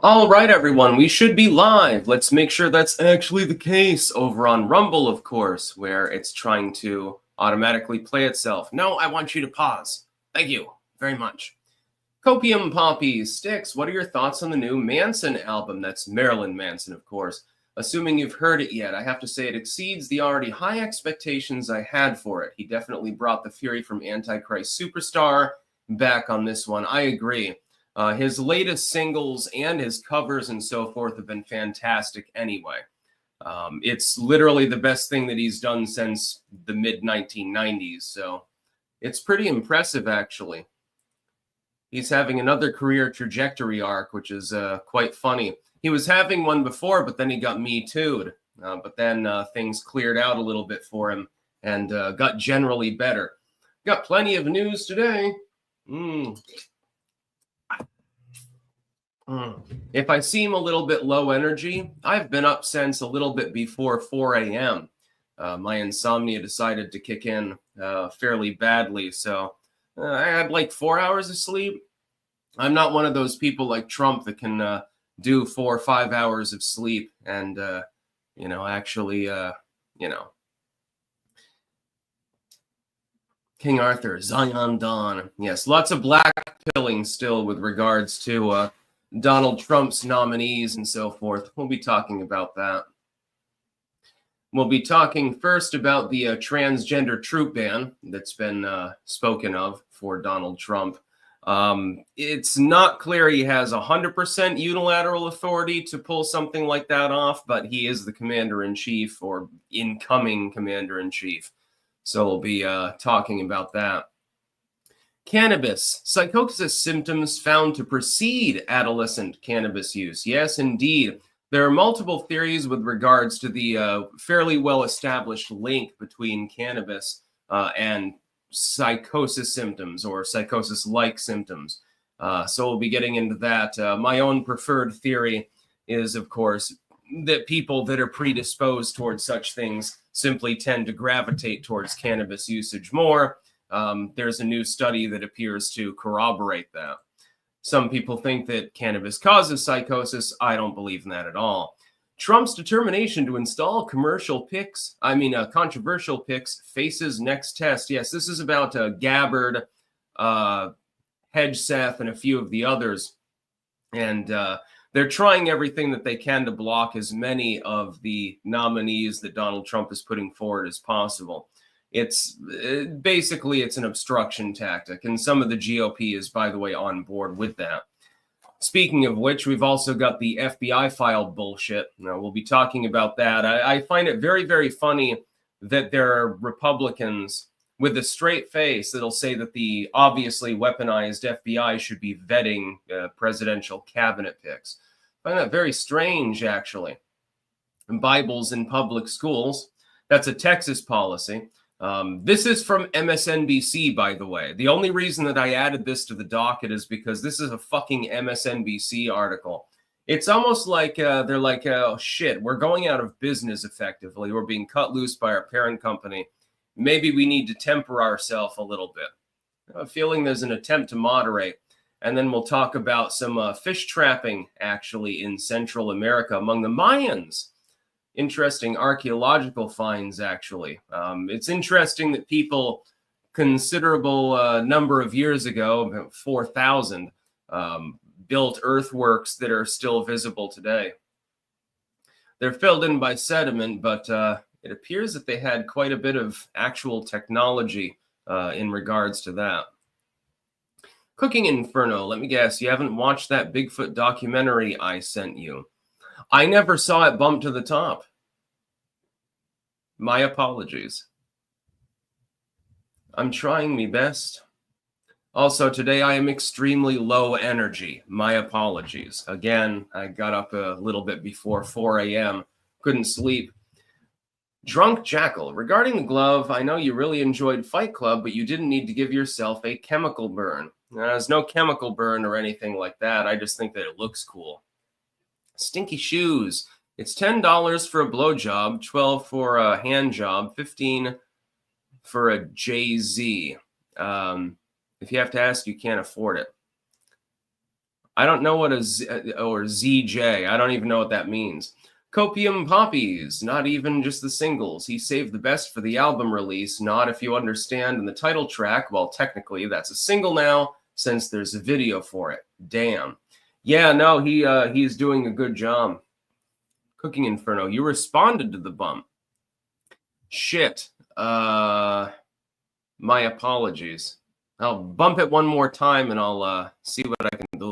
All right, everyone, we should be live. Let's make sure that's actually the case over on Rumble, of course, where it's trying to automatically play itself. No, I want you to pause. Thank you very much. Copium Poppy Sticks, what are your thoughts on the new Manson album? That's Marilyn Manson, of course. Assuming you've heard it yet, I have to say it exceeds the already high expectations I had for it. He definitely brought the fury from Antichrist Superstar back on this one. I agree. His latest singles and his covers and so forth have been fantastic anyway. It's literally the best thing that he's done since the mid-1990s, so it's pretty impressive, actually. He's having another career trajectory arc, which is quite funny. He was having one before, but then he got Me Too'd. But then things cleared out a little bit for him and got generally better. Got plenty of news today. If I seem a little bit low energy, I've been up since a little bit before 4 a.m. My insomnia decided to kick in fairly badly, so I had like 4 hours of sleep. I'm not one of those people like Trump that can do 4 or 5 hours of sleep and, actually, King Arthur, Zion Dawn. Yes, lots of black pilling still with regards to Donald Trump's nominees and so forth. We'll be talking about that. We'll be talking first about the transgender troop ban that's been spoken of for Donald Trump. It's not clear he has 100% unilateral authority to pull something like that off, but he is the commander-in-chief or incoming commander-in-chief. So we'll be talking about that. Cannabis, psychosis symptoms found to precede adolescent cannabis use. Yes, indeed. There are multiple theories with regards to the fairly well-established link between cannabis and psychosis symptoms or psychosis-like symptoms. So we'll be getting into that. My own preferred theory is, of course, that people that are predisposed towards such things simply tend to gravitate towards cannabis usage more. There's a new study that appears to corroborate that. Some people think that cannabis causes psychosis. I don't believe in that at all. Trump's determination to install controversial picks faces next test. Yes, this is about Gabbard, Hedgeseth, and a few of the others. And they're trying everything that they can to block as many of the nominees that Donald Trump is putting forward as possible. It's basically an obstruction tactic, and some of the GOP is, by the way, on board with that. Speaking of which, we've also got the FBI file bullshit. We'll be talking about that. I find it very, very funny that there are Republicans with a straight face that'll say that the obviously weaponized FBI should be vetting presidential cabinet picks. I find that very strange, actually. Bibles in public schools, that's a Texas policy. This is from MSNBC, by the way. The only reason that I added this to the docket is because this is a fucking MSNBC article. It's almost like they're like, oh, shit, we're going out of business effectively. We're being cut loose by our parent company. Maybe we need to temper ourselves a little bit. I have a feeling there's an attempt to moderate. And then we'll talk about some fish trapping, actually, in Central America among the Mayans. Interesting archaeological finds, actually. It's interesting that people considerable number of years ago, about 4,000, built earthworks that are still visible today. They're filled in by sediment, but it appears that they had quite a bit of actual technology in regards to that. Cooking Inferno, let me guess, you haven't watched that Bigfoot documentary I sent you. I never saw it bump to the top. My apologies. I'm trying my best. Also, today I am extremely low energy. My apologies. Again, I got up a little bit before 4 a.m. Couldn't sleep. Drunk Jackal, regarding the glove, I know you really enjoyed Fight Club, but you didn't need to give yourself a chemical burn. There's no chemical burn or anything like that. I just think that it looks cool. Stinky Shoes. It's $10 for a blowjob, $12 for a hand job, $15 for a JZ. If you have to ask, you can't afford it. I don't know what a Z or ZJ. I don't even know what that means. Copium Poppies, not even just the singles. He saved the best for the album release, not if you understand in the title track. Well, technically that's a single now since there's a video for it. Damn. Yeah, no, he's doing a good job. Cooking Inferno, you responded to the bump. Shit. My apologies. I'll bump it one more time and I'll see what I can do.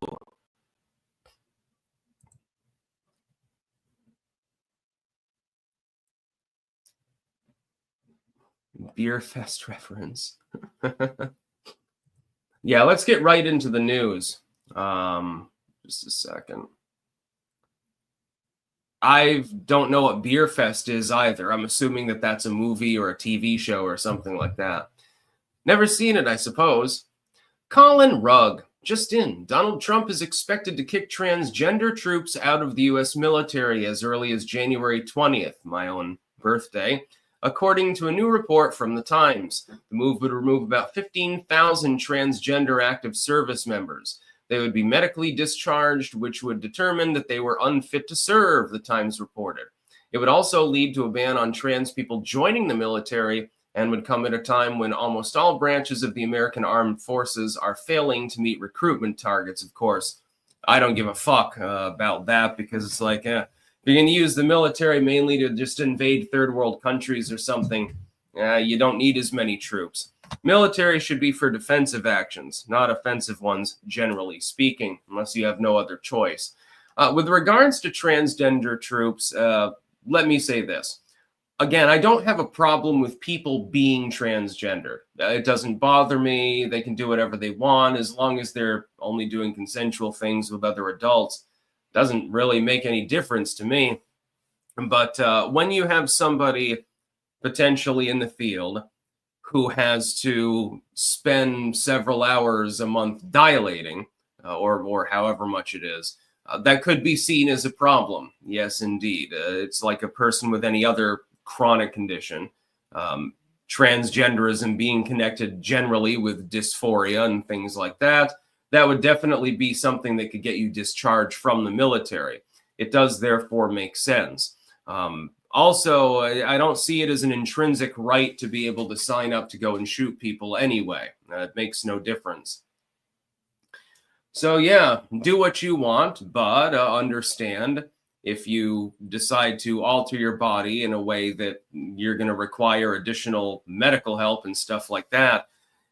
Beer Fest reference. Yeah, let's get right into the news. Just a second. I don't know what Beer Fest is either. I'm assuming that that's a movie or a TV show or something like that. Never seen it, I suppose. Colin Rugg. Just in, Donald Trump is expected to kick transgender troops out of the U.S. military as early as January 20th, my own birthday, according to a new report from The Times. The move would remove about 15,000 transgender active service members. They would be medically discharged, which would determine that they were unfit to serve, The Times reported. It would also lead to a ban on trans people joining the military and would come at a time when almost all branches of the American Armed Forces are failing to meet recruitment targets, of course. I don't give a fuck about that because it's like, if you're going to use the military mainly to just invade third world countries or something, you don't need as many troops. Military should be for defensive actions, not offensive ones, generally speaking, unless you have no other choice. With regards to transgender troops, let me say this. Again, I don't have a problem with people being transgender. It doesn't bother me. They can do whatever they want as long as they're only doing consensual things with other adults. Doesn't really make any difference to me. But when you have somebody potentially in the field who has to spend several hours a month dilating, or however much it is, that could be seen as a problem. Yes, indeed. It's like a person with any other chronic condition. Transgenderism being connected generally with dysphoria and things like that, that would definitely be something that could get you discharged from the military. It does therefore make sense. Also, I don't see it as an intrinsic right to be able to sign up to go and shoot people anyway. It makes no difference. So yeah, do what you want, but understand if you decide to alter your body in a way that you're going to require additional medical help and stuff like that,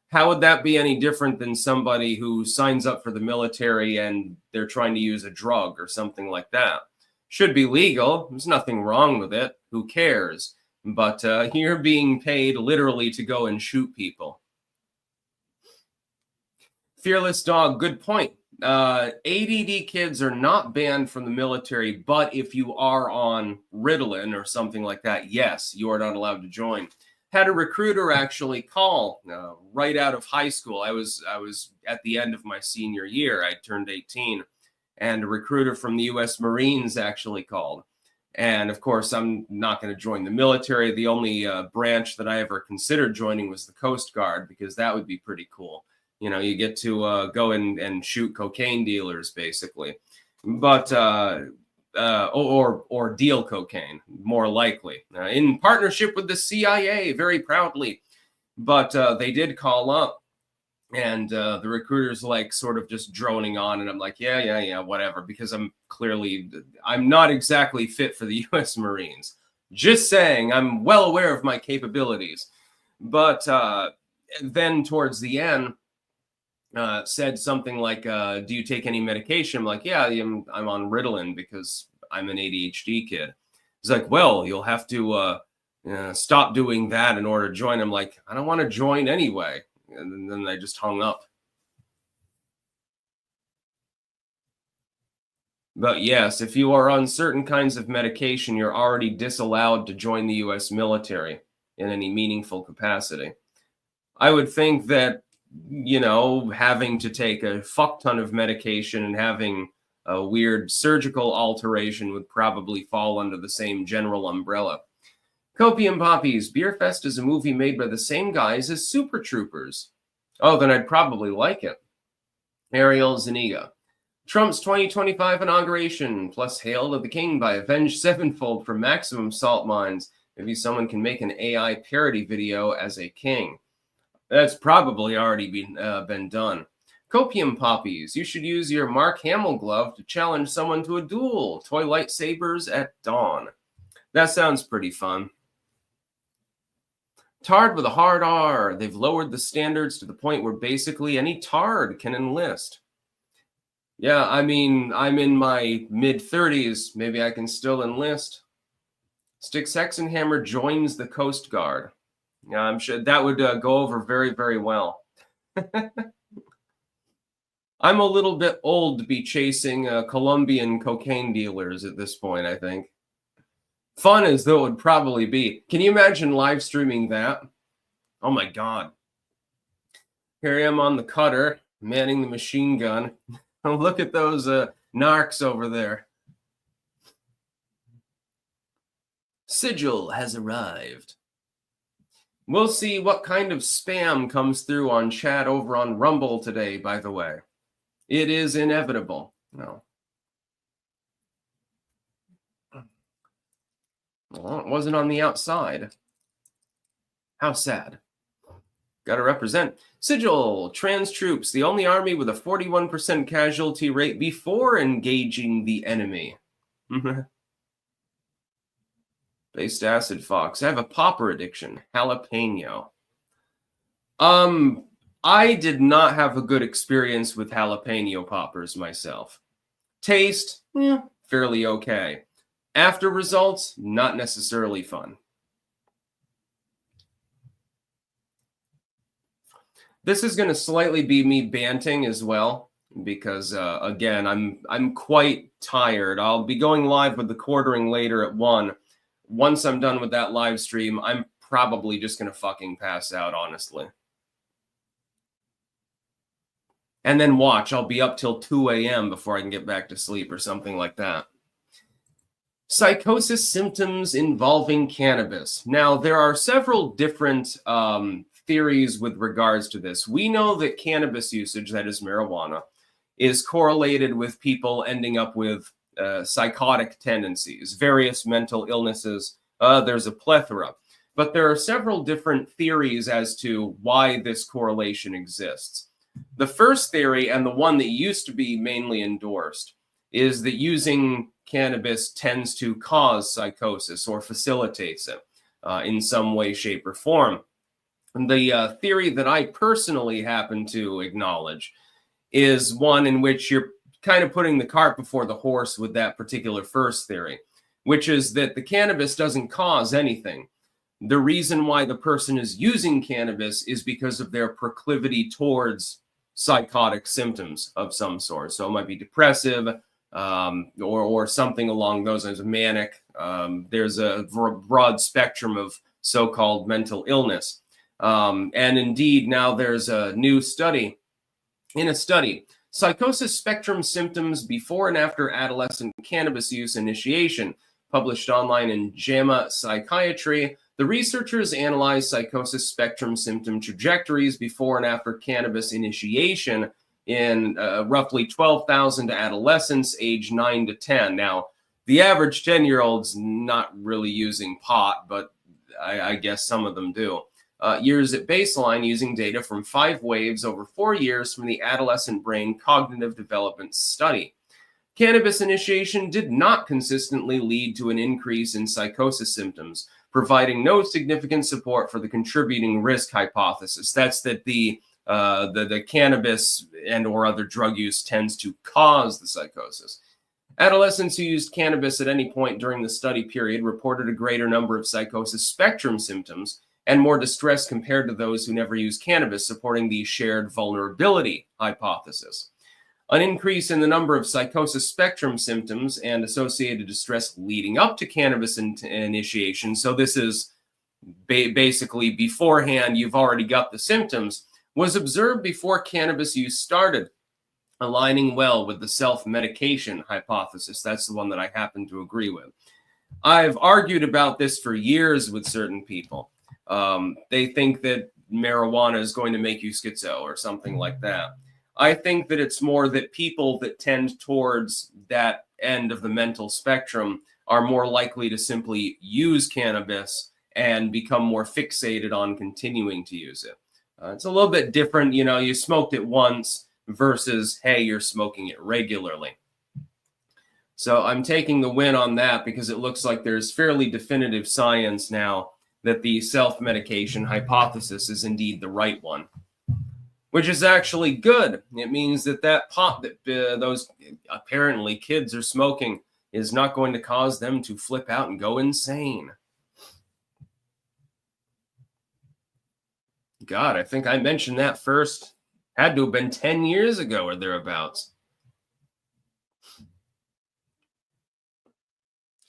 how would that be any different than somebody who signs up for the military and they're trying to use a drug or something like that? Should be legal. There's nothing wrong with it. Who cares? But you're being paid literally to go and shoot people. Fearless Dog, good point. ADD kids are not banned from the military, but if you are on Ritalin or something like that, yes, you are not allowed to join. Had a recruiter actually call right out of high school. I was at the end of my senior year. I turned 18, and a recruiter from the U.S. Marines actually called. And of course, I'm not going to join the military. The only branch that I ever considered joining was the Coast Guard, because that would be pretty cool. You know, you get to go and shoot cocaine dealers, basically, but or deal cocaine, more likely, in partnership with the CIA, very proudly. But they did call up, and the recruiter's like sort of just droning on, and I'm like, yeah, whatever, because I'm not exactly fit for the U.S. Marines. Just saying, I'm well aware of my capabilities. But then towards the end, said something like, do you take any medication? I'm like, yeah, I'm on Ritalin because I'm an ADHD kid. He's like, well, you'll have to stop doing that in order to join. I'm like, I don't want to join anyway. And then I just hung up. But yes, if you are on certain kinds of medication, you're already disallowed to join the U.S. military in any meaningful capacity. I would think that, you know, having to take a fuck ton of medication and having a weird surgical alteration would probably fall under the same general umbrella. Copium Poppies, Beer Fest is a movie made by the same guys as Super Troopers. Oh, then I'd probably like it. Ariel Zaniga. Trump's 2025 inauguration, plus Hail to the King by Avenged Sevenfold for Maximum Salt Mines. Maybe someone can make an AI parody video as a king. That's probably already been done. Copium poppies. You should use your Mark Hamill glove to challenge someone to a duel. Toy lightsabers at dawn. That sounds pretty fun. Tard with a hard R. They've lowered the standards to the point where basically any tard can enlist. Yeah, I mean, I'm in my mid-30s. Maybe I can still enlist. Styx Hexenhammer joins the Coast Guard. Yeah, I'm sure that would go over very, very well. I'm a little bit old to be chasing Colombian cocaine dealers at this point, I think. Fun as though it would probably be. Can you imagine live streaming that? Oh my God. Here I am on the cutter, manning the machine gun. Look at those narcs over there. Sigil has arrived. We'll see what kind of spam comes through on chat over on Rumble today, by the way. It is inevitable. No. Well, it wasn't on the outside. How sad. Got to represent. Sigil, trans troops, the only army with a 41% casualty rate before engaging the enemy. Based acid fox. I have a popper addiction. Jalapeno. I did not have a good experience with jalapeno poppers myself. Taste, fairly okay. After results, not necessarily fun. This is going to slightly be me banting as well, because again, I'm quite tired. I'll be going live with the quartering later at 1. Once I'm done with that live stream, I'm probably just going to fucking pass out, honestly. And then watch, I'll be up till 2 a.m. before I can get back to sleep or something like that. Psychosis symptoms involving cannabis. Now, there are several different theories with regards to this. We know that cannabis usage, that is marijuana, is correlated with people ending up with psychotic tendencies, various mental illnesses. There's a plethora. But there are several different theories as to why this correlation exists. The first theory, and the one that used to be mainly endorsed, is that using cannabis tends to cause psychosis or facilitates it in some way, shape, or form. And the theory that I personally happen to acknowledge is one in which you're kind of putting the cart before the horse with that particular first theory, which is that the cannabis doesn't cause anything. The reason why the person is using cannabis is because of their proclivity towards psychotic symptoms of some sort. So it might be depressive or something along those lines, manic. There's a broad spectrum of so-called mental illness. And indeed, now there's a new study. In a study, psychosis spectrum symptoms before and after adolescent cannabis use initiation, published online in JAMA Psychiatry, the researchers analyzed psychosis spectrum symptom trajectories before and after cannabis initiation in roughly 12,000 adolescents aged 9 to 10. Now, the average 10-year-old's not really using pot, but I guess some of them do. Years at baseline using data from 5 waves over 4 years from the Adolescent Brain Cognitive Development Study. Cannabis initiation did not consistently lead to an increase in psychosis symptoms, providing no significant support for the contributing risk hypothesis. That's that the cannabis and or other drug use tends to cause the psychosis. Adolescents who used cannabis at any point during the study period reported a greater number of psychosis spectrum symptoms and more distress compared to those who never used cannabis, supporting the shared vulnerability hypothesis. An increase in the number of psychosis spectrum symptoms and associated distress leading up to cannabis initiation, so this is basically beforehand, you've already got the symptoms, was observed before cannabis use started, aligning well with the self-medication hypothesis. That's the one that I happen to agree with. I've argued about this for years with certain people. They think that marijuana is going to make you schizo or something like that. I think that it's more that people that tend towards that end of the mental spectrum are more likely to simply use cannabis and become more fixated on continuing to use it. It's a little bit different, you know, you smoked it once versus, hey, you're smoking it regularly. So I'm taking the win on that because it looks like there's fairly definitive science now that the self-medication hypothesis is indeed the right one, which is actually good. It means that that pot that those apparently kids are smoking is not going to cause them to flip out and go insane. God, I think I mentioned that first. Had to have been 10 years ago or thereabouts.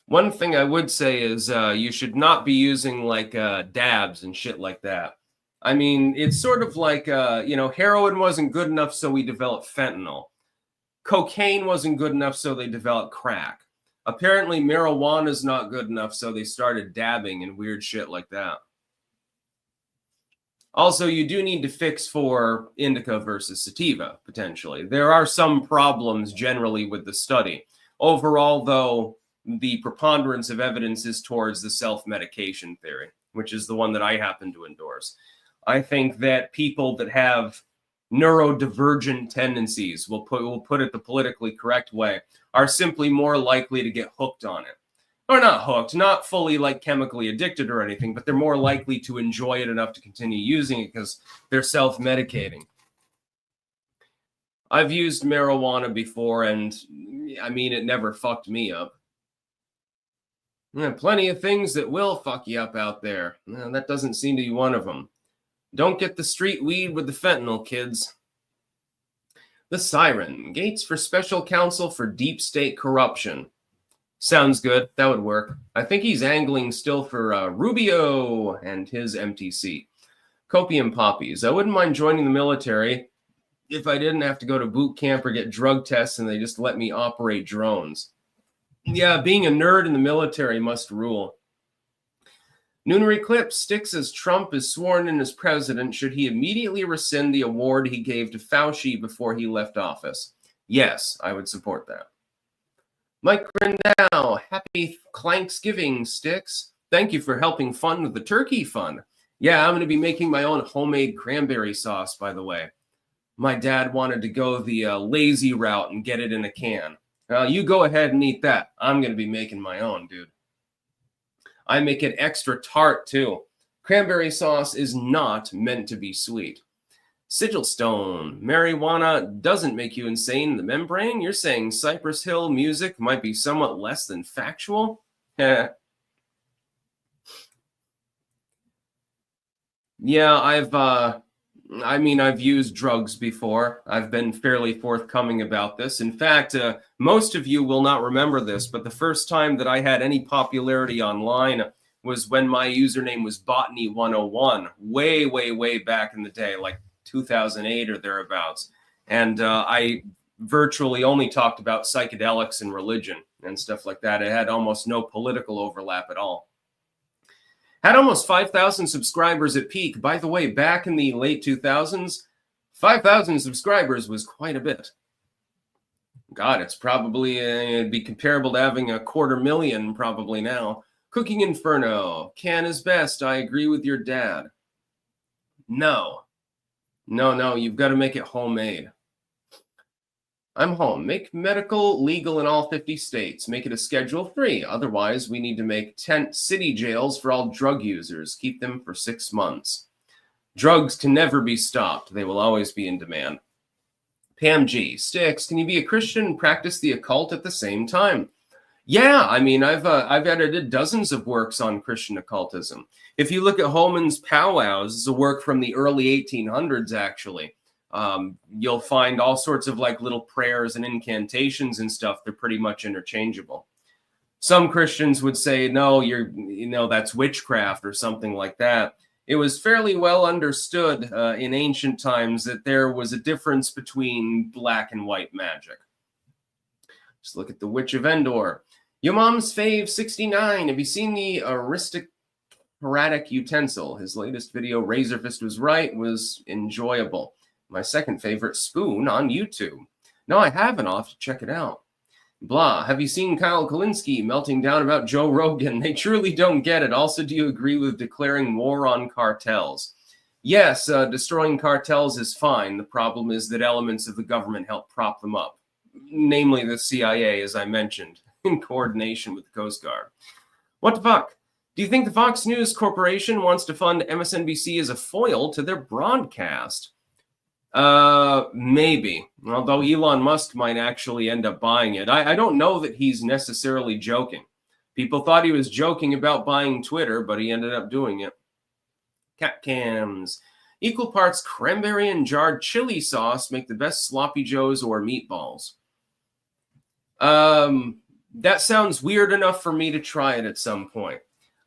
One thing I would say is you should not be using like dabs and shit like that. I mean, it's sort of like, you know, heroin wasn't good enough, so we developed fentanyl. Cocaine wasn't good enough, so they developed crack. Apparently, marijuana is not good enough, so they started dabbing and weird shit like that. Also, you do need to fix for indica versus sativa, potentially. There are some problems generally with the study. Overall, though, the preponderance of evidence is towards the self-medication theory, which is the one that I happen to endorse. I think that people that have neurodivergent tendencies, we'll put it the politically correct way, are simply more likely to get hooked on it. Or not hooked, not fully like chemically addicted or anything, but they're more likely to enjoy it enough to continue using it because they're self-medicating. I've used marijuana before, and I mean, it never fucked me up. Plenty of things that will fuck you up out there. That doesn't seem to be one of them. Don't get the street weed with the fentanyl, kids. The Siren, Gates for special counsel for deep state corruption. Sounds good. That would work. I think he's angling still for Rubio and his MTC. Copium poppies. I wouldn't mind joining the military if I didn't have to go to boot camp or get drug tests and they just let me operate drones. Yeah, being a nerd in the military must rule. Lunar eclipse. Sticks as Trump is sworn in as president. Should he immediately rescind the award he gave to Fauci before he left office? Yes, I would support that. Mike Grindau, happy Thanksgiving, Sticks. Thank you for helping fund the turkey fund. Yeah, I'm going to be making my own homemade cranberry sauce, by the way. My dad wanted to go the lazy route and get it in a can. You go ahead and eat that. I'm going to be making my own, dude. I make it extra tart, too. Cranberry sauce is not meant to be sweet. Sigil Stone, marijuana doesn't make you insane in the membrane? You're saying Cypress Hill music might be somewhat less than factual? Yeah, I've used drugs before. I've been fairly forthcoming about this. In fact, most of you will not remember this, but the first time that I had any popularity online was when my username was Botany101, way, way, way back in the day, like 2008 or thereabouts. And I virtually only talked about psychedelics and religion and stuff like that. It had almost no political overlap at all. Had almost 5,000 subscribers at peak. By the way, back in the late 2000s, 5,000 subscribers was quite a bit. God, it's probably, it'd be comparable to having 250,000 probably now. Cooking Inferno, can is best. I agree with your dad. No, you've got to make it homemade. I'm home. Make medical legal in all 50 states. Make it a Schedule 3. Otherwise, we need to make tent city jails for all drug users. Keep them for 6 months. Drugs can never be stopped. They will always be in demand. Pam G. Sticks, can you be a Christian and practice the occult at the same time? Yeah, I mean, I've edited dozens of works on Christian occultism. If you look at Holman's Powwows, it's a work from the early 1800s, actually. You'll find all sorts of like little prayers and incantations and stuff. They're pretty much interchangeable. Some Christians would say, no, that's witchcraft or something like that. It was fairly well understood in ancient times that there was a difference between black and white magic. Just look at the Witch of Endor. Your mom's fave 69. Have you seen the aristocratic utensil? His latest video, Razor Fist Was Right, was enjoyable. My second favorite spoon on YouTube. No, I haven't. I'll have to check it out. Blah. Have you seen Kyle Kalinske melting down about Joe Rogan? They truly don't get it. Also, do you agree with declaring war on cartels? Yes, destroying cartels is fine. The problem is that elements of the government help prop them up, namely the CIA, as I mentioned, in coordination with the Coast Guard. What the fuck? Do you think the Fox News Corporation wants to fund MSNBC as a foil to their broadcast? Maybe. Although Elon Musk might actually end up buying it. I don't know that he's necessarily joking. People thought he was joking about buying Twitter, but he ended up doing it. Cat cams. Equal parts cranberry and jarred chili sauce make the best sloppy joes or meatballs. That sounds weird enough for me to try it at some point.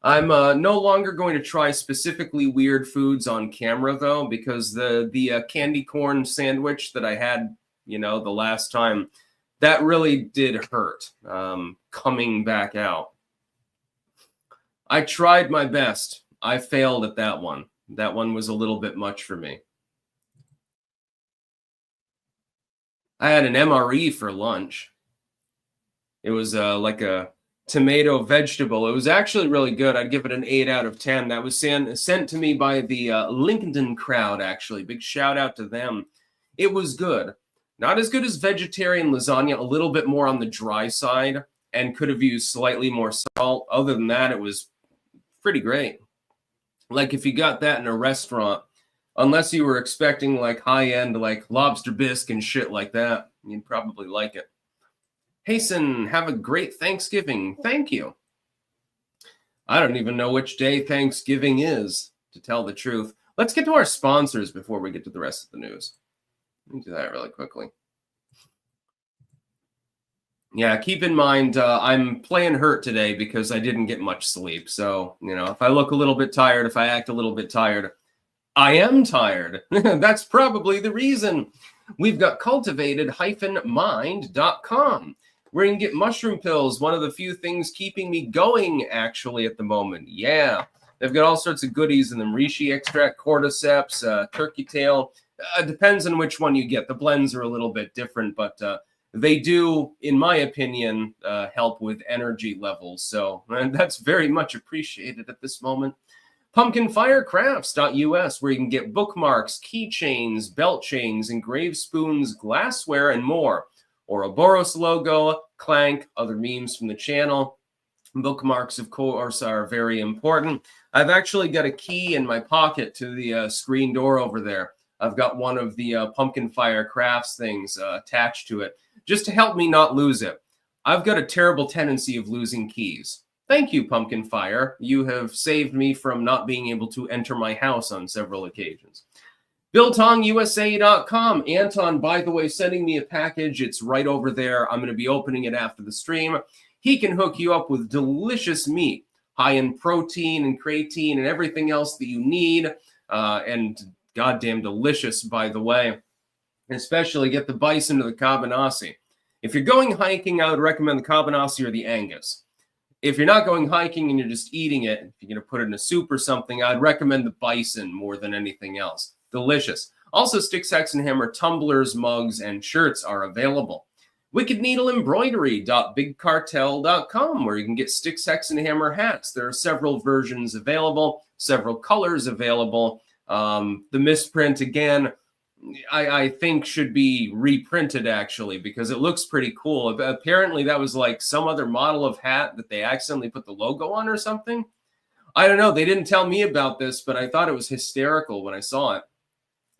I'm no longer going to try specifically weird foods on camera, though, because the candy corn sandwich that I had, the last time, that really did hurt coming back out. I tried my best. I failed at that one. That one was a little bit much for me. I had an MRE for lunch. It was like a tomato vegetable. It was actually really good. I'd give it an 8 out of 10. That was sent to me by the LinkedIn crowd, actually. Big shout out to them. It was good. Not as good as vegetarian lasagna, a little bit more on the dry side, and could have used slightly more salt. Other than that, it was pretty great. Like if you got that in a restaurant, unless you were expecting like high-end like lobster bisque and shit like that, you'd probably like it. Hasten, have a great Thanksgiving. Thank you. I don't even know which day Thanksgiving is, to tell the truth. Let's get to our sponsors before we get to the rest of the news. Let me do that really quickly. Yeah, keep in mind, I'm playing hurt today because I didn't get much sleep. So, if I look a little bit tired, if I act a little bit tired, I am tired. That's probably the reason. We've got cultivated-mind.com. Where you can get mushroom pills, one of the few things keeping me going, actually, at the moment. Yeah, they've got all sorts of goodies in them. Reishi extract, cordyceps, turkey tail. Depends on which one you get. The blends are a little bit different, but they do, in my opinion, help with energy levels. So that's very much appreciated at this moment. Pumpkinfirecrafts.us, where you can get bookmarks, keychains, belt chains, engraved spoons, glassware, and more. Ouroboros logo, Clank, other memes from the channel. Bookmarks, of course, are very important. I've actually got a key in my pocket to the screen door over there. I've got one of the Pumpkin Fire Crafts things attached to it, just to help me not lose it. I've got a terrible tendency of losing keys. Thank you, Pumpkin Fire. You have saved me from not being able to enter my house on several occasions. BiltongUSA.com. Anton, by the way, sending me a package. It's right over there. I'm going to be opening it after the stream. He can hook you up with delicious meat, high in protein and creatine and everything else that you need. And goddamn delicious, by the way. Especially get the bison or the Cabanassi. If you're going hiking, I would recommend the Cabanassi or the Angus. If you're not going hiking and you're just eating it, if you're going to put it in a soup or something, I'd recommend the bison more than anything else. Delicious. Also, Stick, Sex, and Hammer tumblers, mugs, and shirts are available. Wicked Needle Embroidery.bigcartel.com, where you can get Stick, Sex, and Hammer hats. There are several versions available, several colors available. The misprint, again, I think should be reprinted, actually, because it looks pretty cool. Apparently, that was like some other model of hat that they accidentally put the logo on or something. I don't know. They didn't tell me about this, but I thought it was hysterical when I saw it.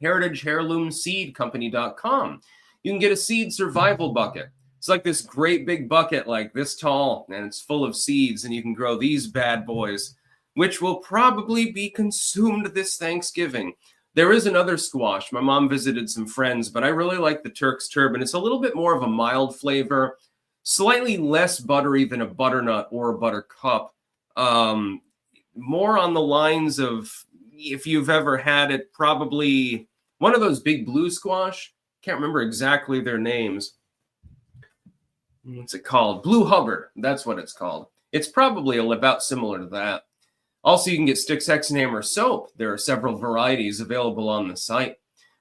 HeritageHeirloomSeedCompany.com. You can get a seed survival bucket. It's like this great big bucket like this tall, and it's full of seeds, and you can grow these bad boys, which will probably be consumed this Thanksgiving. There is another squash. My mom visited some friends, but I really like the Turk's Turban. It's a little bit more of a mild flavor, slightly less buttery than a butternut or a buttercup. More on the lines of, if you've ever had it, probably one of those big blue squash. Can't remember exactly their names. What's it called? Blue Hubbard. That's what it's called. It's probably about similar to that. Also, you can get Stick, Sex, and Hammer soap. There are several varieties available on the site.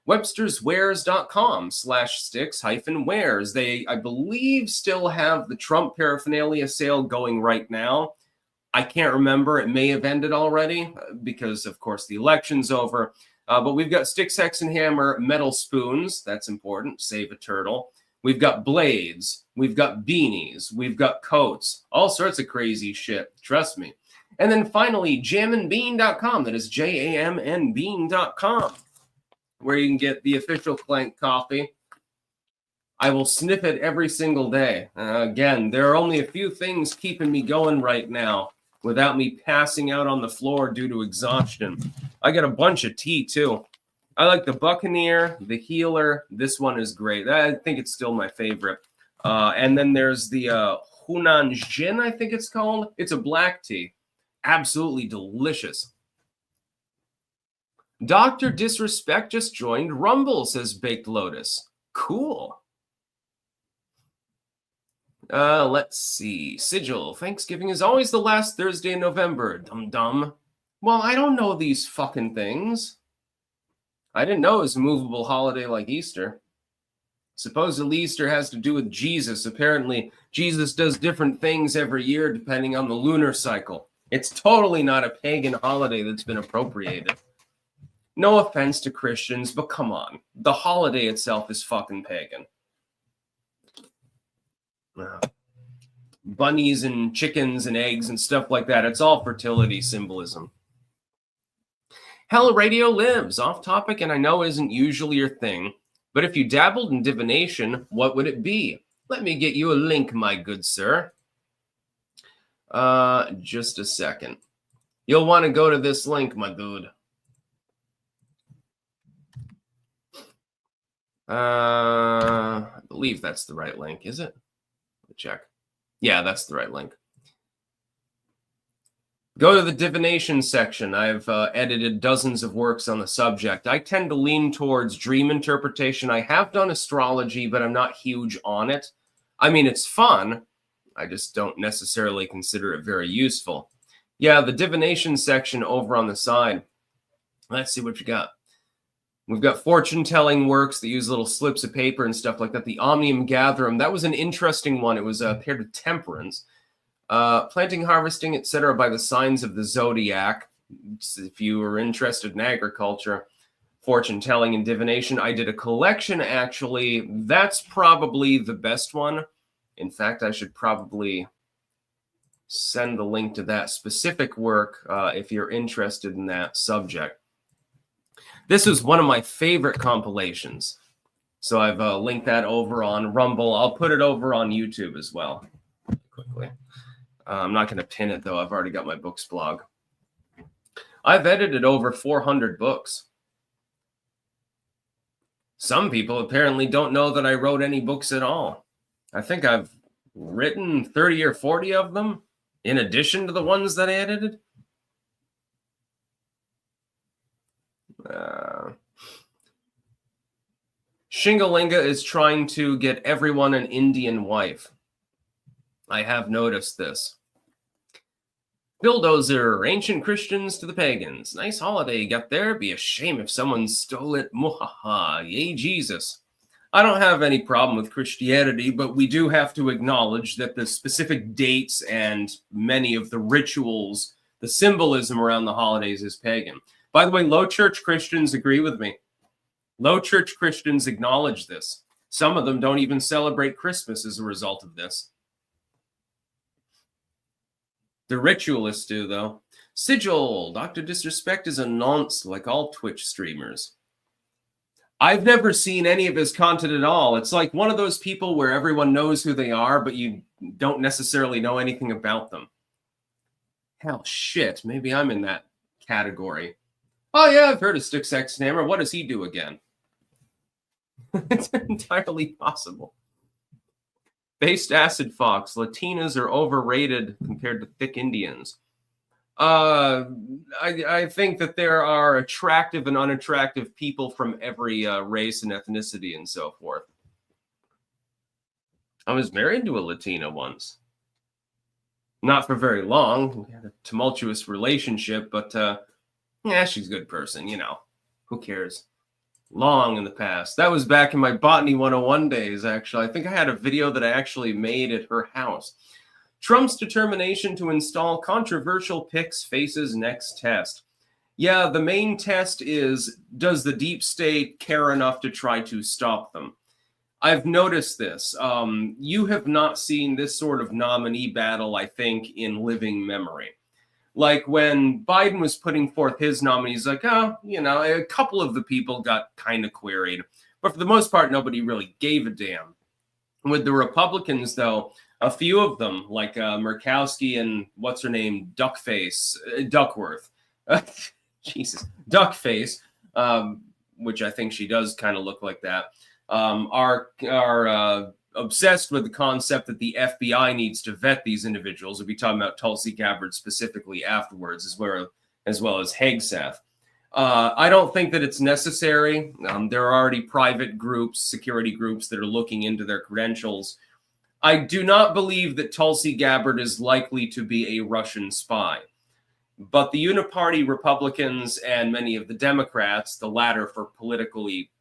websterswares.com/sticks-wares. They, I believe, still have the Trump paraphernalia sale going right now. I can't remember. It may have ended already because, of course, the election's over. But we've got Stick, Sex, and Hammer metal spoons. That's important. Save a turtle. We've got blades. We've got beanies. We've got coats. All sorts of crazy shit. Trust me. And then finally, jamandbean.com. That is jamnbean.com, where you can get the official Clank coffee. I will sniff it every single day. Again, there are only a few things keeping me going right now without me passing out on the floor due to exhaustion. I got a bunch of tea, too. I like the Buccaneer, the Healer. This one is great. I think it's still my favorite. And then there's the Hunan Jin, I think it's called. It's a black tea. Absolutely delicious. Dr. Disrespect just joined Rumble, says Baked Lotus. Cool. Let's see. Sigil. Thanksgiving is always the last Thursday in November. Dum-dum. Well, I don't know these fucking things. I didn't know it was a movable holiday like Easter. Supposedly Easter has to do with Jesus. Apparently, Jesus does different things every year depending on the lunar cycle. It's totally not a pagan holiday that's been appropriated. No offense to Christians, but come on. The holiday itself is fucking pagan. Bunnies and chickens and eggs and stuff like that. It's all fertility symbolism. Hell Radio lives. Off topic, and I know isn't usually your thing, but if you dabbled in divination, what would it be? Let me get you a link, my good sir. Just a second. You'll want to go to this link, my dude. I believe that's the right link, is it? Check. Yeah, that's the right link. Go to the divination section. I've edited dozens of works on the subject. I tend to lean towards dream interpretation. I have done astrology, but I'm not huge on it. I mean, it's fun. I just don't necessarily consider it very useful. Yeah, the divination section over on the side. Let's see what you got. We've got fortune-telling works that use little slips of paper and stuff like that. The Omnium Gatherum, that was an interesting one. It was paired with temperance. Planting, harvesting, etc. by the signs of the zodiac. If you are interested in agriculture, fortune-telling and divination. I did a collection, actually. That's probably the best one. In fact, I should probably send the link to that specific work if you're interested in that subject. This is one of my favorite compilations. So I've linked that over on Rumble. I'll put it over on YouTube as well. Quickly. I'm not going to pin it, though. I've already got my books blog. I've edited over 400 books. Some people apparently don't know that I wrote any books at all. I think I've written 30 or 40 of them, in addition to the ones that I edited. Shingalinga is trying to get everyone an Indian wife. I have noticed this. Bulldozer, ancient Christians to the pagans. Nice holiday you got there. Be a shame if someone stole it. Muhaha. Yay, Jesus. I don't have any problem with Christianity, but we do have to acknowledge that the specific dates and many of the rituals, the symbolism around the holidays is pagan. By the way, low church Christians agree with me. Low church Christians acknowledge this. Some of them don't even celebrate Christmas as a result of this. The ritualists do, though. Sigil, Dr. Disrespect is a nonce like all Twitch streamers. I've never seen any of his content at all. It's like one of those people where everyone knows who they are, but you don't necessarily know anything about them. Hell, shit. Maybe I'm in that category. Oh, yeah, I've heard of Stick, Sex, and Hammer. What does he do again? It's entirely possible. Based Acid Fox. Latinas are overrated compared to thick Indians. I think that there are attractive and unattractive people from every race and ethnicity and so forth. I was married to a Latina once. Not for very long. We had a tumultuous relationship, but yeah, she's a good person, you know. Who cares? long in the past. That was back in my Botany 101 days, actually. I think I had a video that I actually made at her house. Trump's determination to install controversial pics faces next test. Yeah, the main test is, does the deep state care enough to try to stop them? I've noticed this. You have not seen this sort of nominee battle, I think, in living memory. Like when Biden was putting forth his nominees, like, oh, you know, a couple of the people got kind of queried. But for the most part, nobody really gave a damn. With the Republicans, though, a few of them, like Murkowski and what's her name, Duckworth. Jesus, Duckface, which I think she does kind of look like that, are obsessed with the concept that the FBI needs to vet these individuals. We'll be talking about Tulsi Gabbard specifically afterwards, as well as Hegseth. I don't think that it's necessary. There are already private groups, security groups that are looking into their credentials. I do not believe that Tulsi Gabbard is likely to be a Russian spy. But the uniparty Republicans and many of the Democrats, the latter for politically,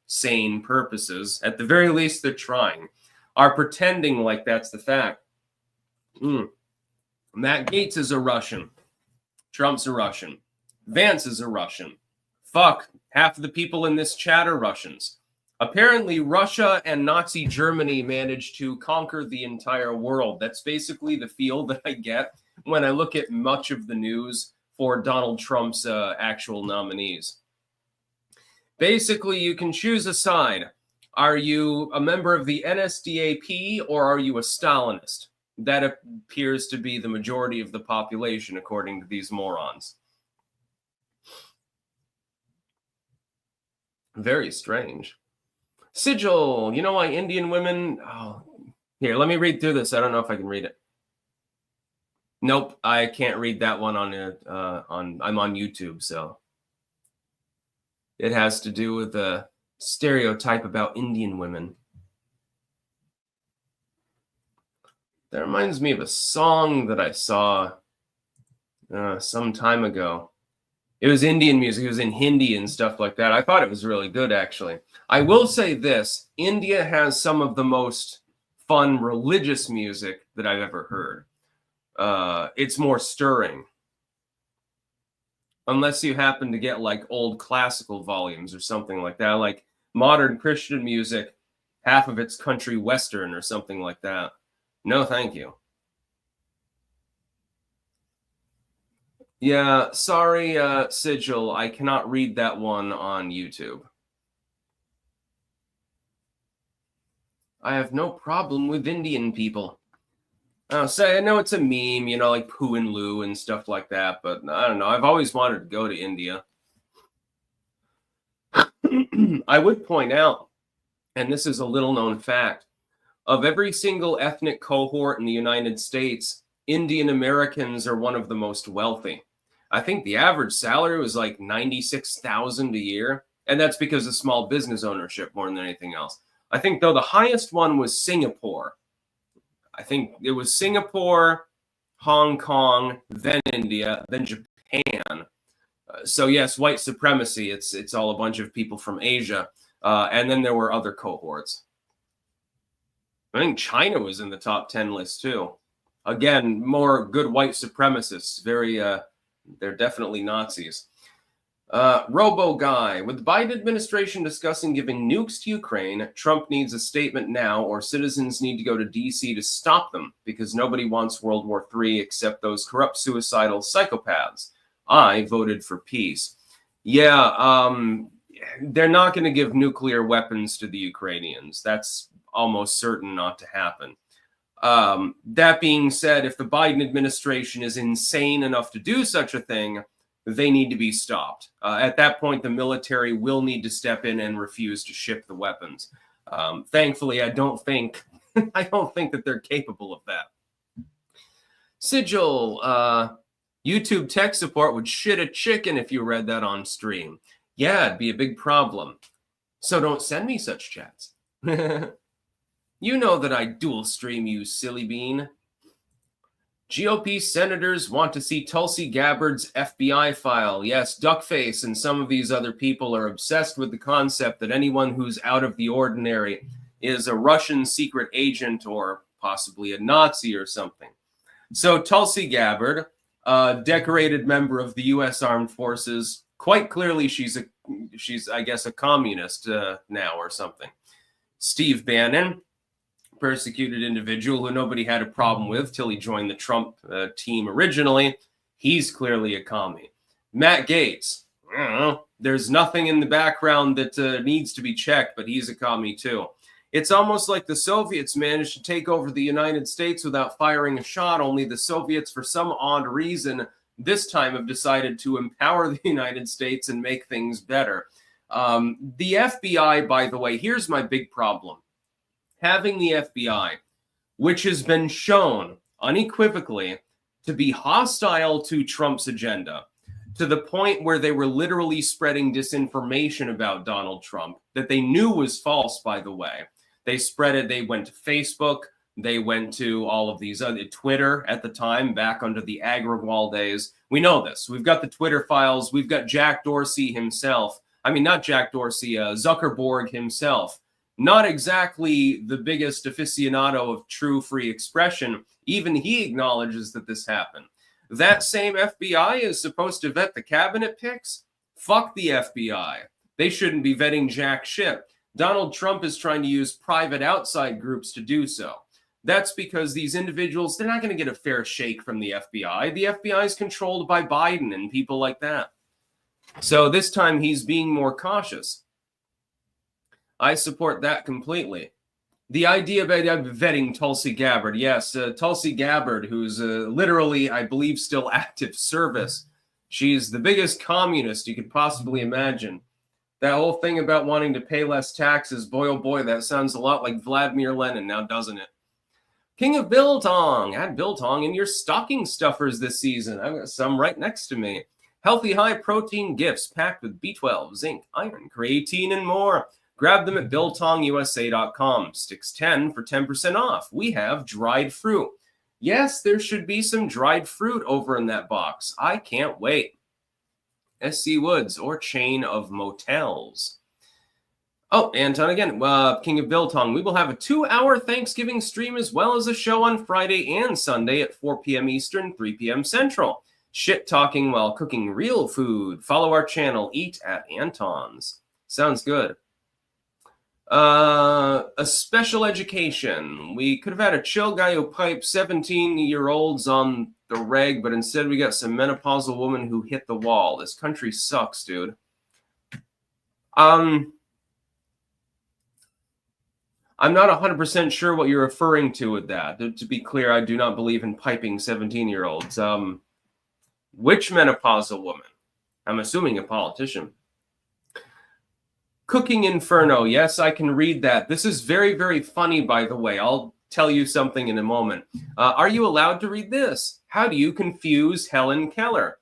sane purposes, at the very least they're trying, are pretending like that's the fact. Matt Gaetz is a Russian. Trump's a Russian. Vance is a Russian. Fuck, half of the people in this chat are Russians. Apparently, Russia and Nazi Germany managed to conquer the entire world. That's basically the feel that I get when I look at much of the news for Donald Trump's actual nominees. Basically, you can choose a side. Are you a member of the NSDAP or are you a Stalinist? That appears to be the majority of the population, according to these morons. Very strange. Sigil, you know why Indian women... Oh, here, let me read through this. I don't know if I can read it. Nope, I can't read that one I'm on YouTube, so... It has to do with a stereotype about Indian women. That reminds me of a song that I saw some time ago. It was Indian music. It was in Hindi and stuff like that. I thought it was really good, actually. I will say this. India has some of the most fun religious music that I've ever heard. It's more stirring. Unless you happen to get like old classical volumes or something like that. Like modern Christian music, half of it's country western or something like that. No, thank you. Yeah, sorry, Sigil. I cannot read that one on YouTube. I have no problem with Indian people. So I know it's a meme, like Pooh and Lou and stuff like that, but I don't know. I've always wanted to go to India. I would point out, and this is a little known fact, of every single ethnic cohort in the United States, Indian Americans are one of the most wealthy. I think the average salary was like $96,000 a year, and that's because of small business ownership more than anything else. I think, though, the highest one was Singapore. I think it was Singapore, Hong Kong, then India, then Japan. So yes, white supremacy. It's all a bunch of people from Asia, and then there were other cohorts. I think China was in the top 10 list too. Again, more good white supremacists. They're definitely Nazis. Robo Guy, with the Biden administration discussing giving nukes to Ukraine, Trump needs a statement now, or citizens need to go to D.C. to stop them because nobody wants World War III except those corrupt, suicidal psychopaths. I voted for peace. Yeah, they're not going to give nuclear weapons to the Ukrainians. That's almost certain not to happen. That being said, if the Biden administration is insane enough to do such a thing, they need to be stopped. At that point, the military will need to step in and refuse to ship the weapons. Thankfully, I don't think that they're capable of that. Sigil, YouTube tech support would shit a chicken if you read that on stream. Yeah, it'd be a big problem. So don't send me such chats. You know that I dual stream, you silly bean. GOP senators want to see Tulsi Gabbard's FBI file. Yes, Duckface and some of these other people are obsessed with the concept that anyone who's out of the ordinary is a Russian secret agent or possibly a Nazi or something. So Tulsi Gabbard, a decorated member of the U.S. Armed Forces, quite clearly she's I guess a communist now or something. Steve Bannon, persecuted individual who nobody had a problem with till he joined the Trump team originally. He's clearly a commie. Matt Gaetz, there's nothing in the background that needs to be checked, but he's a commie too. It's almost like the Soviets managed to take over the United States without firing a shot, only the Soviets, for some odd reason, this time have decided to empower the United States and make things better. The FBI, by the way, here's my big problem. Having the FBI, which has been shown unequivocally to be hostile to Trump's agenda, to the point where they were literally spreading disinformation about Donald Trump that they knew was false, by the way. They spread it. They went to Facebook. They went to all of these other Twitter at the time, back under the Agrawal days. We know this. We've got the Twitter files. We've got Jack Dorsey himself. I mean, not Jack Dorsey, Zuckerberg himself. Not exactly the biggest aficionado of true free expression. Even he acknowledges that this happened. That same FBI is supposed to vet the cabinet picks? Fuck the FBI. They shouldn't be vetting jack shit. Donald Trump is trying to use private outside groups to do so. That's because these individuals, they're not going to get a fair shake from the FBI. The FBI is controlled by Biden and people like that. So this time he's being more cautious. I support that completely. The idea about vetting Tulsi Gabbard, yes, Tulsi Gabbard, who's literally, I believe, still active service. She's the biggest communist you could possibly imagine. That whole thing about wanting to pay less taxes, boy, oh boy, that sounds a lot like Vladimir Lenin now, doesn't it? King of Biltong, add Biltong in your stocking stuffers this season. I've got some right next to me. Healthy, high-protein gifts packed with B12, zinc, iron, creatine, and more. Grab them at BiltongUSA.com. Sticks 10 for 10% off. We have dried fruit. Yes, there should be some dried fruit over in that box. I can't wait. SC Woods or chain of motels. Oh, Anton again, King of Biltong. We will have a 2-hour Thanksgiving stream as well as a show on Friday and Sunday at 4 p.m. Eastern, 3 p.m. Central. Shit talking while cooking real food. Follow our channel, Eat at Anton's. Sounds good. A special education. We could have had a chill guy who piped 17-year-olds on the reg, but instead we got some menopausal woman who hit the wall. This country sucks, dude. I'm not 100% sure what you're referring to with that. To be clear, I do not believe in piping 17-year-olds. Which menopausal woman? I'm assuming a politician. Cooking Inferno. Yes, I can read that. This is very, very funny, by the way. I'll tell you something in a moment. Are you allowed to read this? How do you confuse Helen Keller?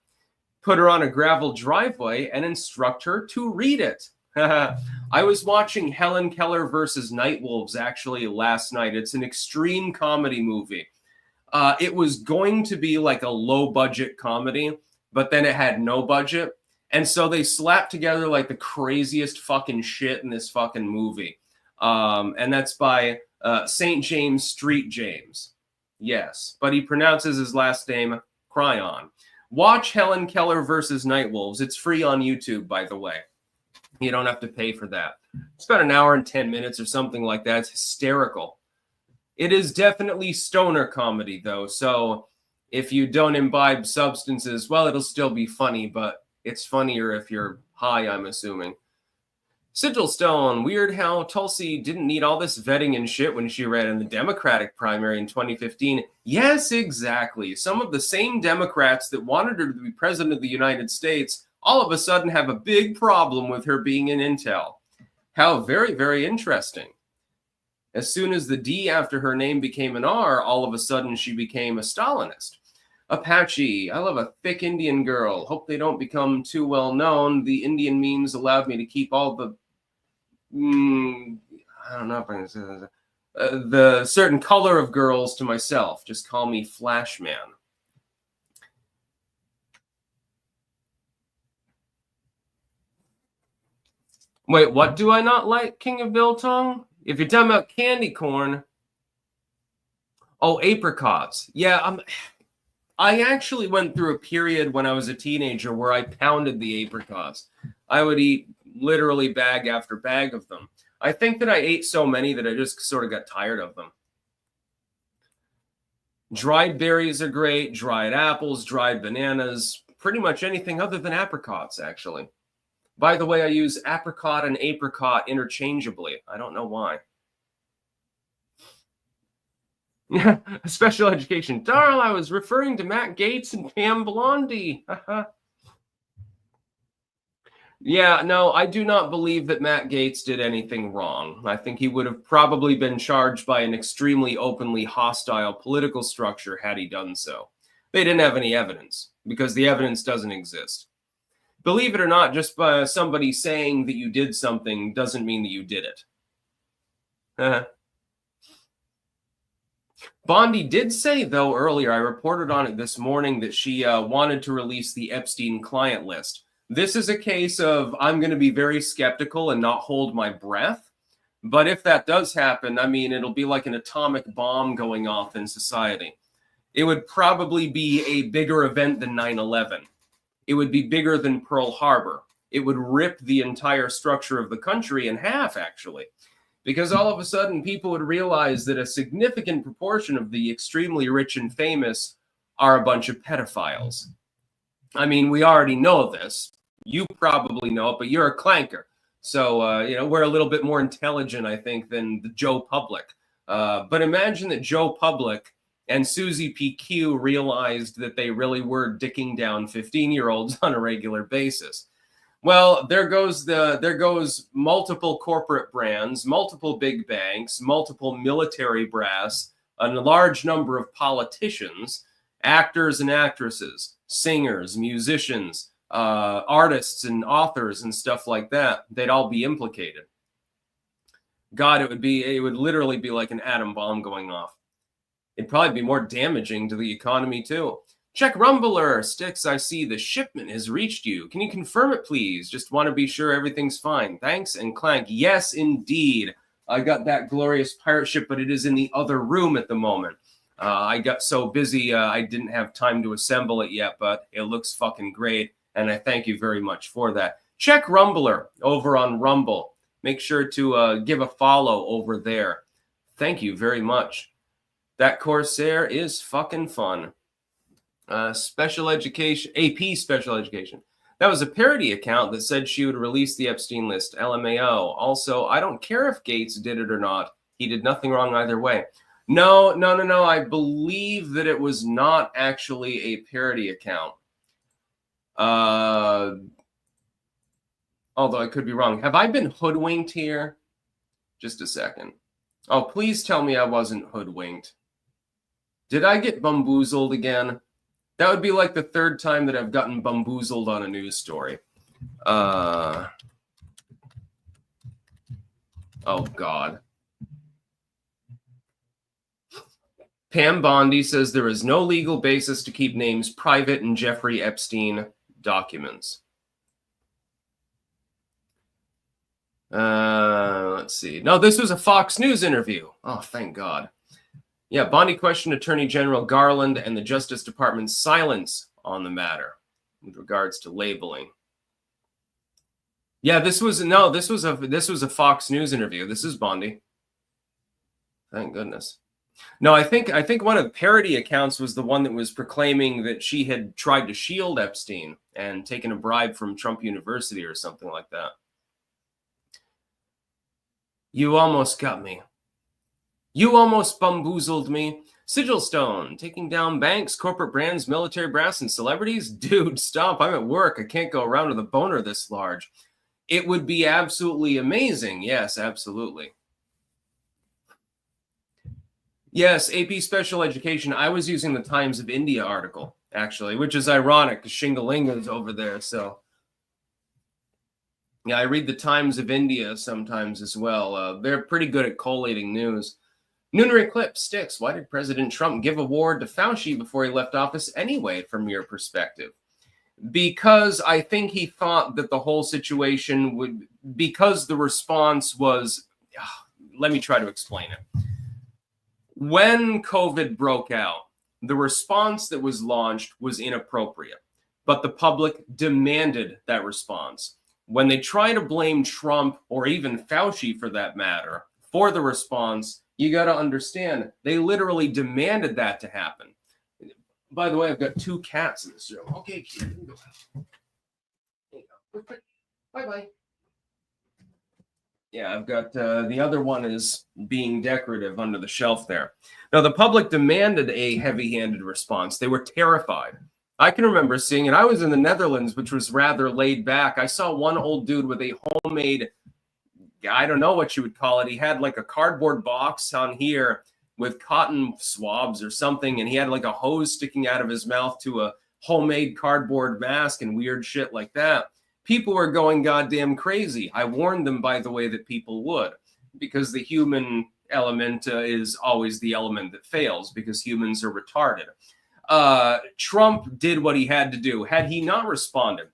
Put her on a gravel driveway and instruct her to read it. I was watching Helen Keller versus Nightwolves actually last night. It's an extreme comedy movie. It was going to be like a low-budget comedy, but then it had no budget. And so they slapped together like the craziest fucking shit in this fucking movie. And that's by St. James Street James. Yes, but he pronounces his last name Cryon. Watch Helen Keller versus Nightwolves. It's free on YouTube, by the way. You don't have to pay for that. It's about an hour and 10 minutes or something like that. It's hysterical. It is definitely stoner comedy, though. So if you don't imbibe substances, well, it'll still be funny, but it's funnier if you're high, I'm assuming. Sigil Stone, weird how Tulsi didn't need all this vetting and shit when she ran in the Democratic primary in 2015. Yes, exactly. Some of the same Democrats that wanted her to be president of the United States all of a sudden have a big problem with her being in Intel. How very, very interesting. As soon as the D after her name became an R, all of a sudden she became a Stalinist. Apache, I love a thick Indian girl. Hope they don't become too well known. The Indian memes allowed me to keep all the... I don't know if I can say that. the certain color of girls to myself. Just call me Flashman. Wait, what do I not like, King of Biltong? If you're talking about candy corn. Oh, apricots. Yeah, I actually went through a period when I was a teenager where I pounded the apricots. I would eat literally bag after bag of them. I think that I ate so many that I just sort of got tired of them. Dried berries are great, dried apples, dried bananas, pretty much anything other than apricots, actually. By the way, I use apricot and apricot interchangeably. I don't know why. Special education. Darl, I was referring to Matt Gaetz and Pam Blondie. Yeah, no, I do not believe that Matt Gaetz did anything wrong. I think he would have probably been charged by an extremely openly hostile political structure had he done so. They didn't have any evidence because the evidence doesn't exist. Believe it or not, just by somebody saying that you did something doesn't mean that you did it. Bondi did say, though, earlier, I reported on it this morning, that she wanted to release the Epstein client list. This is a case of I'm going to be very skeptical and not hold my breath. But if that does happen, I mean, it'll be like an atomic bomb going off in society. It would probably be a bigger event than 9/11. It would be bigger than Pearl Harbor. It would rip the entire structure of the country in half, actually. Because all of a sudden, people would realize that a significant proportion of the extremely rich and famous are a bunch of pedophiles. I mean, we already know this. You probably know it, but you're a clanker. So, we're a little bit more intelligent, I think, than the Joe Public. But imagine that Joe Public and Susie PQ realized that they really were dicking down 15-year-olds on a regular basis. Well, there goes multiple corporate brands, multiple big banks, multiple military brass, a large number of politicians, actors and actresses, singers, musicians, artists and authors and stuff like that. They'd all be implicated. God, it would literally be like an atom bomb going off. It'd probably be more damaging to the economy too. Check Rumbler. Sticks, I see the shipment has reached you. Can you confirm it, please? Just want to be sure everything's fine. Thanks. And Clank, yes, indeed. I got that glorious pirate ship, but it is in the other room at the moment. I got so busy, I didn't have time to assemble it yet, but it looks fucking great. And I thank you very much for that. Check Rumbler over on Rumble. Make sure to give a follow over there. Thank you very much. That Corsair is fucking fun. Special education, AP special education. That was a parody account that said she would release the Epstein list. LMAO. Also, I don't care if Gaetz did it or not. He did nothing wrong either way. No. I believe that it was not actually a parody account. Although I could be wrong. Have I been hoodwinked here? Just a second. Oh, please tell me I wasn't hoodwinked. Did I get bamboozled again? That would be like the third time that I've gotten bamboozled on a news story. Oh, God. Pam Bondi says there is no legal basis to keep names private in Jeffrey Epstein documents. Let's see. No, this was a Fox News interview. Oh, thank God. Yeah, Bondi questioned Attorney General Garland and the Justice Department's silence on the matter with regards to labeling. Yeah, this was a Fox News interview. This is Bondi. Thank goodness. No, I think one of the parody accounts was the one that was proclaiming that she had tried to shield Epstein and taken a bribe from Trump University or something like that. You almost got me. You almost bamboozled me. Sigil Stone, taking down banks, corporate brands, military brass, and celebrities? Dude, stop. I'm at work. I can't go around with a boner this large. It would be absolutely amazing. Yes, absolutely. Yes, AP Special Education. I was using the Times of India article, actually, which is ironic because Shingalinga's over there. So, yeah, I read the Times of India sometimes as well. They're pretty good at collating news. Nooner Eclipse sticks. Why did President Trump give award to Fauci before he left office anyway, from your perspective? Because I think he thought that the whole situation would, because the response was, let me try to explain it. When COVID broke out, the response that was launched was inappropriate, but the public demanded that response. When they try to blame Trump, or even Fauci for that matter, for the response, you got to understand, they literally demanded that to happen. By the way, I've got 2 cats in this room. Okay, kid, you can go out. There you go. Bye-bye. Yeah, I've got the other one is being decorative under the shelf there. Now, the public demanded a heavy-handed response. They were terrified. I can remember seeing it. I was in the Netherlands, which was rather laid back. I saw one old dude with a homemade, I don't know what you would call it. He had like a cardboard box on here with cotton swabs or something, and he had like a hose sticking out of his mouth to a homemade cardboard mask and weird shit like that. People were going goddamn crazy. I warned them, by the way, that people would, because the human element is always the element that fails, because humans are retarded. Trump did what he had to do. Had he not responded,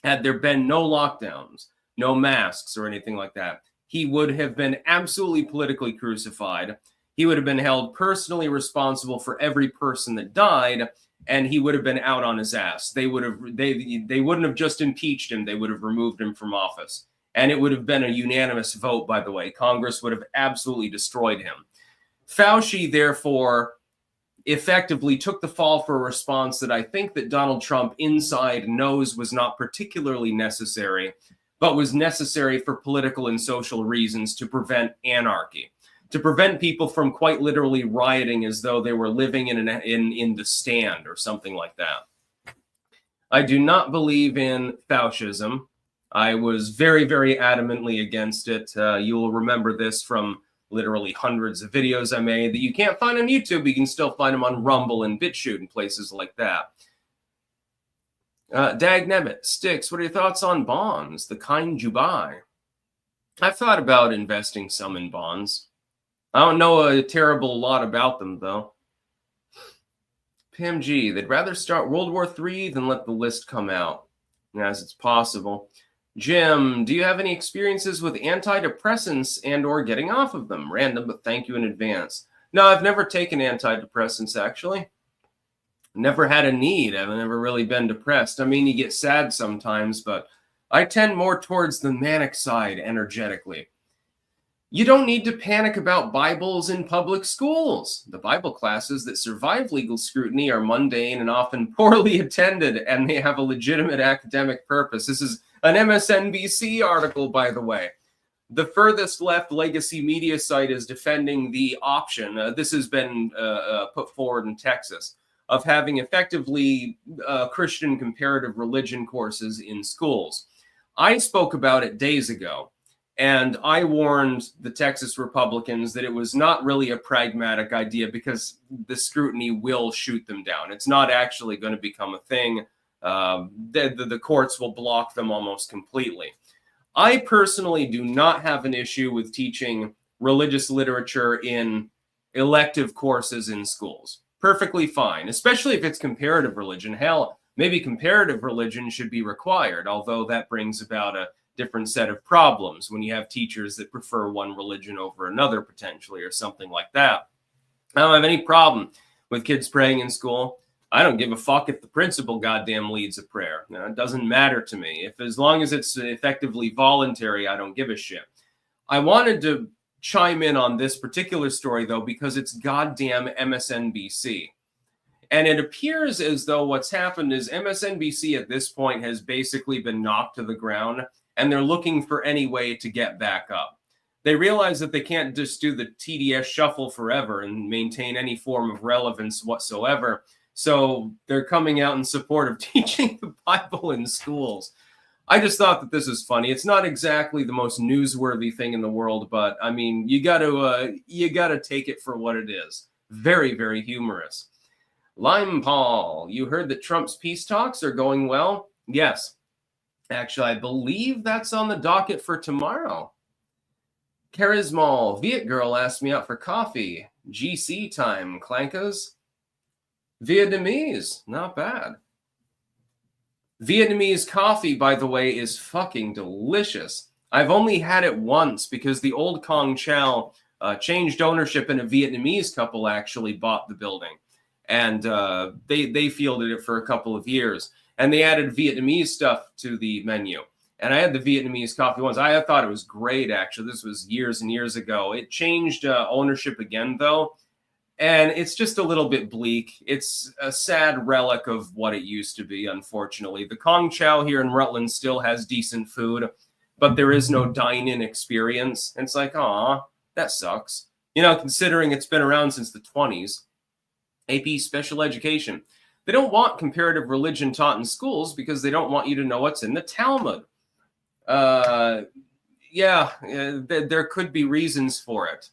had there been no lockdowns, no masks or anything like that, he would have been absolutely politically crucified. He would have been held personally responsible for every person that died, and he would have been out on his ass. They wouldn't have just impeached him. They would have removed him from office. And it would have been a unanimous vote, by the way. Congress would have absolutely destroyed him. Fauci, therefore, effectively took the fall for a response that I think that Donald Trump inside knows was not particularly necessary, but was necessary for political and social reasons to prevent anarchy, to prevent people from quite literally rioting as though they were living in the stand or something like that. I do not believe in Faucism. I was very, very adamantly against it. You will remember this from literally hundreds of videos I made that you can't find on YouTube. You can still find them on Rumble and BitChute and places like that. Dagnabbit, Sticks, what are your thoughts on bonds, the kind you buy? I've thought about investing some in bonds. I don't know a terrible lot about them, though. PMG, they'd rather start World War III than let the list come out, as it's possible. Jim, do you have any experiences with antidepressants and or getting off of them? Random, but thank you in advance. No, I've never taken antidepressants, actually. Never had a need. I've never really been depressed. I mean, you get sad sometimes, but I tend more towards the manic side energetically. You don't need to panic about Bibles in public schools. The Bible classes that survive legal scrutiny are mundane and often poorly attended, and they have a legitimate academic purpose. This is an MSNBC article, by the way. The furthest left legacy media site is defending the option. This has been put forward in Texas, of having effectively Christian comparative religion courses in schools. I spoke about it days ago, and I warned the Texas Republicans that it was not really a pragmatic idea because the scrutiny will shoot them down. It's not actually going to become a thing. The courts will block them almost completely. I personally do not have an issue with teaching religious literature in elective courses in schools. Perfectly fine, especially if it's comparative religion. Hell, maybe comparative religion should be required, although that brings about a different set of problems when you have teachers that prefer one religion over another potentially or something like that. I don't have any problem with kids praying in school. I don't give a fuck if the principal goddamn leads a prayer. No, it doesn't matter to me. As long as it's effectively voluntary, I don't give a shit. I wanted to chime in on this particular story, though, because it's goddamn MSNBC. And it appears as though what's happened is MSNBC at this point has basically been knocked to the ground, and they're looking for any way to get back up. They realize that they can't just do the TDS shuffle forever and maintain any form of relevance whatsoever. So they're coming out in support of teaching the Bible in schools. I just thought that this is funny. It's not exactly the most newsworthy thing in the world, but I mean, you got to take it for what it is. Very, very humorous. Lime Paul, you heard that Trump's peace talks are going well? Yes. Actually, I believe that's on the docket for tomorrow. Charismal, Viet girl asked me out for coffee. GC time, Clankas. Vietnamese, not bad. Vietnamese coffee, by the way, is fucking delicious. I've only had it once because the old Kong Chow changed ownership and a Vietnamese couple actually bought the building. And they fielded it for a couple of years. And they added Vietnamese stuff to the menu. And I had the Vietnamese coffee once. I thought it was great, actually. This was years and years ago. It changed ownership again, though. And it's just a little bit bleak. It's a sad relic of what it used to be, unfortunately. The Kong Chow here in Rutland still has decent food, but there is no dine-in experience. And it's like, aw, that sucks. You know, considering it's been around since the 20s. AP Special Education. They don't want comparative religion taught in schools because they don't want you to know what's in the Talmud. There could be reasons for it.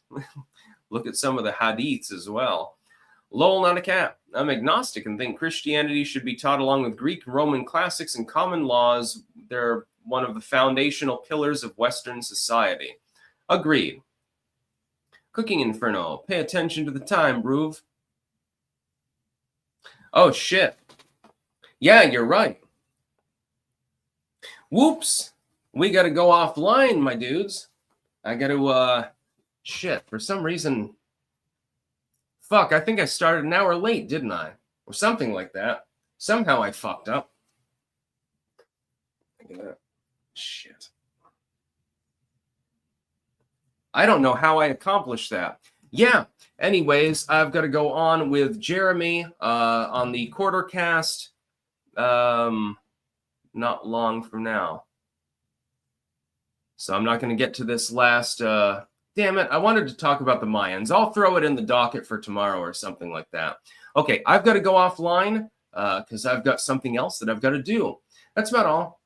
Look at some of the hadiths as well. Lol, not a cat. I'm agnostic and think Christianity should be taught along with Greek and Roman classics and common laws. They're one of the foundational pillars of Western society. Agreed. Cooking Inferno. Pay attention to the time, Broov. Oh, shit. Yeah, you're right. Whoops. We got to go offline, my dudes. I got to, shit, for some reason. Fuck, I think I started an hour late, didn't I? Or something like that. Somehow I fucked up. Look at that. Shit. I don't know how I accomplished that. Yeah. Anyways, I've got to go on with Jeremy on the quartercast not long from now. So I'm not going to get to this last... damn it, I wanted to talk about the Mayans. I'll throw it in the docket for tomorrow or something like that. Okay, I've got to go offline because I've got something else that I've got to do. That's about all.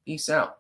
Peace out.